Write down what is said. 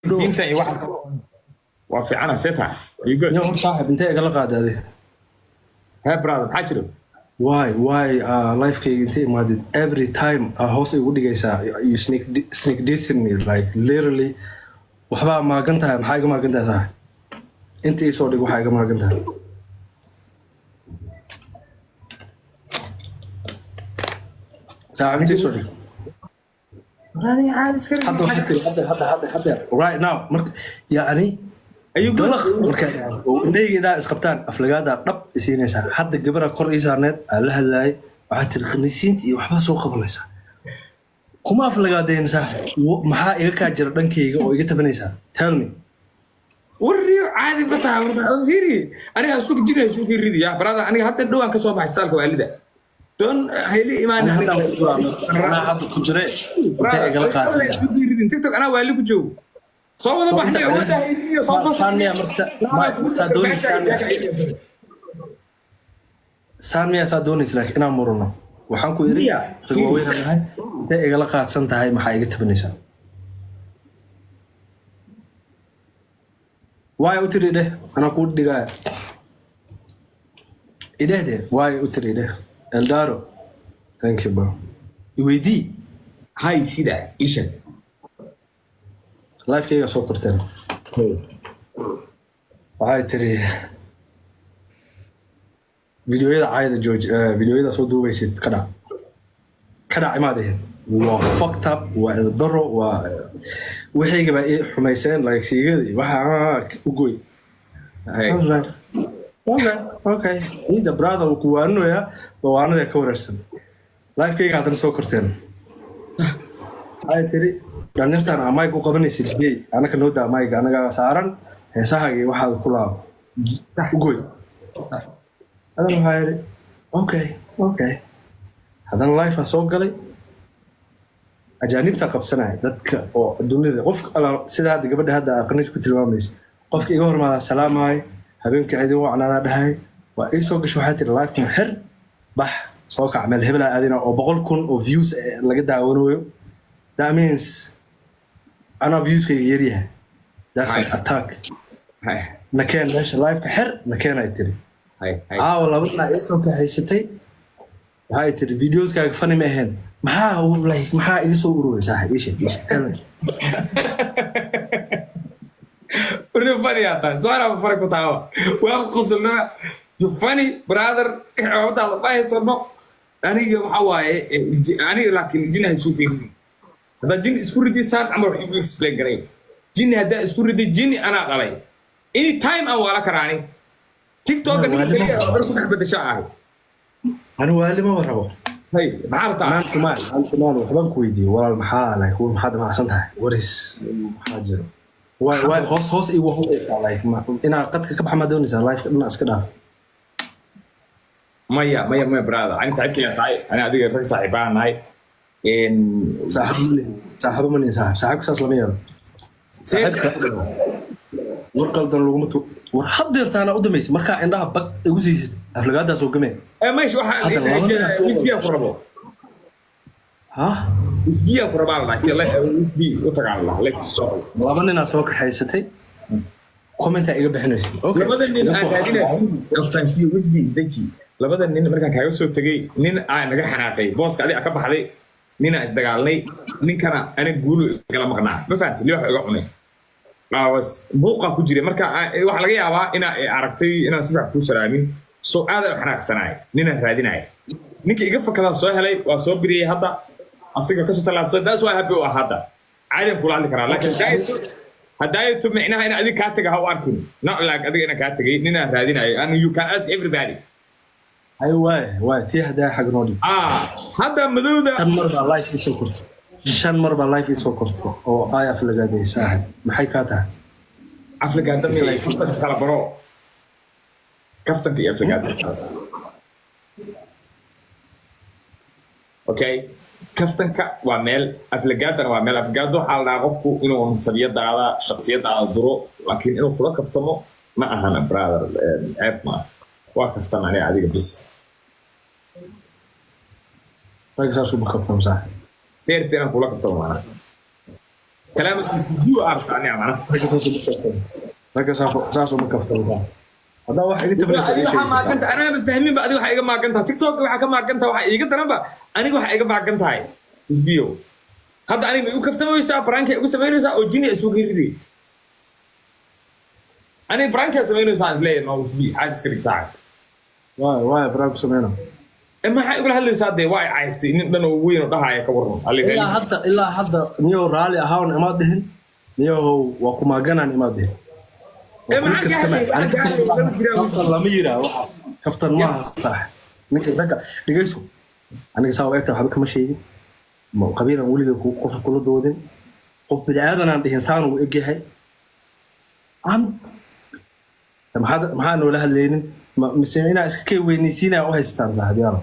زينتا اي واحد وفي انا سيتها يقول يوم صاحب انت قال قاعد هذه ها برادر حاجرو why life kay intee imaadid every time hoos ay ugu dhigaysaa you sneak dissing me like literally waxba maagan tahay maxaa iga maagan tahay saaxib inta ii soo dhig waxaa iga maagan tahay saaxib inta ii soo dhig هذه عاد اسكر hadda right now marka yani ayuu dalaq marka indhayga isqabtaan aflagaada dhab isiinaysaa hadda gabadha kor ii saarneed aan la hadlaayay waxaa tiri khaniisiinta iyo waxbaa soo qabanaysaa kuma aflagaadaynaysaa maxaa iga kaa jira dhankayga oo iga tabanaysaa tell me وريو عادي بتاع فيري انا اسوق جينا اسوق يريدي يا برادر انا حتى دوان كسو باستالك والده دون هيلي ايمان انا hadda ku jire intee igala qaatay اسوق يريدي تيك توك انا والي ku joog soo wada baxay wada haydiyo soo fasal saamiya marka saadoni saamiya saadoni laakiin inaan murno waxaan ku iri riwaayadahay intee igala qaadsan tahay maxaa iga tabanaysaa why utiri de ana ku dhigaa idahde why utiri de eldaro thank you bro iweydi hay sida isha life kayga soo korteen waxay tiri videoyada caayada George videoyada soo duubaysid ka dhac imaadeen waa fucked up waa daro waa wixii ba ay xumayseen like siigadi waxa u gooy okay he's a brother ku waanooya waanada ka wararsan life kayga hadan soo korteen ay tiri dhanirtaan amay ku qabanaysid bey anaka noo daamayga anaga saaran heesahagi waxaad ku laabo u gooy adan hayri okay hadan life soo galay ajaanibta qabsanay dadka oo dunida qof sida hadda gabadha hadda aqoonta ku tilmaamaysa qofka iga hormaada salaamay habeenka ciidan wacnaada dhahay waa ay soo gasho waxa tir life ma xir bax soo kacmel hebel aadina oo 100,000 oo views laga daawanayo that means ana views ka yariyahay that's an attack hay nakeen meesha live ka xir nakeen ay tiri hay labadna ay soo ka haysatay waxay tiri videos kaaga funny ma ahayn maxaa iga soo ururiyay saaxiib isha tell me وريو فاني يا طا صار فرق تاوا وقصلنا فاني برادر عوض الله ما يصنع انا حواي انا لكن جينا نشوف هذا جين سكورتي صار عمر يو اكسبلين غري جين هذا سكورتي جين انا قلي اني تايم او ولا كراني تيك توك اللي بركو حبه شاعر انا والي ما وربو هي بعرف انت مال وحبان كويدي ولا المحال يكون حد ما عشانها ورس حاجه واي هوس اي وهو لايك ما انا قد كبح ما دونيسا لايف انا اسك داف مايا برادر انا صاحبك يا طاي انا اديك رك صاحبان هاي ان صاحب من صاحبك اساس لما يلا صاحبك warqaldan lagu mato war hadeerta ana u dhameysay marka indhaha bag igu siisid aflagaada soo gameen ماشي واحد اسبيع قربو ها اسبيع قربو الله يلا اسبيع وتقال الله لك الصوت laba nin aad soo kaxaysatay comment iga bixinaysa okay labada nin aan raadinay aftan fi اسبيع isdaji labada nin markaan kaaga soo tagay nin aan naga xanaaqay booska adiga ka baxday nin aan isdagaalnay ninkana ana guulu kala maqnaa ma fahanti li wax iga cunay was buuqa ku jiray marka waxa laga yaabaa in ay aragtay inaan si fiican ku salaamin soo aad u xanaaqsanaay nina raadinay ninka iga fakada soo helay waa soo biriyay hadda asiga ka soo talaabsan daas waa happy oo hadda caadi ku laali karaa laakiin hadaytu micnaha in adiga ka taga ha u arkin not like adiga ina ka tagay nina raadinay and you can ask everybody ay waay tii hadaa xaq noodi hadda madowda tan marba live isoo korto shan marba live isoo korto oo ay aflagaadey saaxib maxay ka tahay aflagaada ma kala baro kaftanka iyo aflagaada okay kaftanka waa meel aflagaadana waa meel aflagaado waxaa la qofku inuu sabiyadaada shakhsiyadaada duro laakiin inuu kula kaftamo ma ahana brother app ma waa kaftan ani adiga bis rag saas u kaftamo saaxib teerteena kula kaftamo maana كلامك في أعرف عني أنا saasoo ma kaftan haddaa wax iga tabanaysa ii sheeg أنا بفهمين بقى واحد إيجا ما كنتها تيك توك واحد ما كنتها واحد إيجا ترى بقى أنا واحد إيجا ما كنتها إسبيو هذا أنا بيقول كفتة ما يسا برانك يقول سمينه يسا أوجيني أسوق يريدي أنا برانك سمينه يسا إزلي إنه إسبي عاد سكريك ساعة waay baraanku sameyna ما حيقول هل يسا ده واي عايز إنه وين وده هاي كورن ilaa hadda niyow raali ahaawn imaad dhihin niyow waa ku maaganaan imaad dhihin kaftan lama yiraa waxaas kaftan maaha sax ninka ragga dhigayso aniga saa u egta waxba kama sheegin qabiilan weliga qof kula doodin qof bini'aadan aan dhihin saan uu egyahay maxaa noola hadlaynin mise inaa iska kay weynaysiinaya u haystaan saaxiibyaal